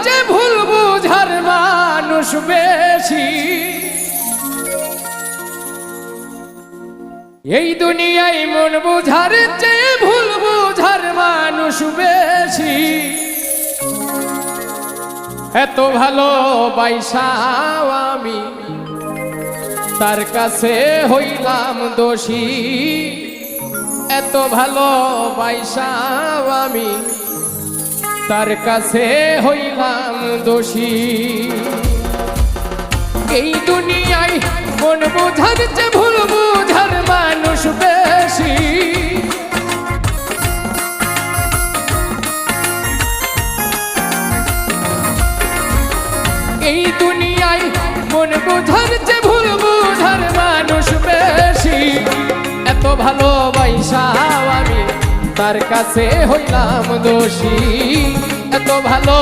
চেয়ে ভুল বুঝার মানুষ বেশি। এই দুনিয়ায় মন বুঝার চেয়ে ভুল বুঝার মানুষ বেশি। এত ভালোবাসাও আমি তার কাছে হইলাম দোষী। এত ভালোবাসাও আমি তার কাছে হইলাম দোষী। এই দুনিয়ায় মন বুঝার চেয়ে ভুল বুঝার মানুষ বেশি। এই দুনিয়ায় মন বুঝার চেয়ে ভুল বুঝার মানুষ বেশি। এত ভালোবাসাও আমি তার কাছে হইলাম দোষী। এত ভালো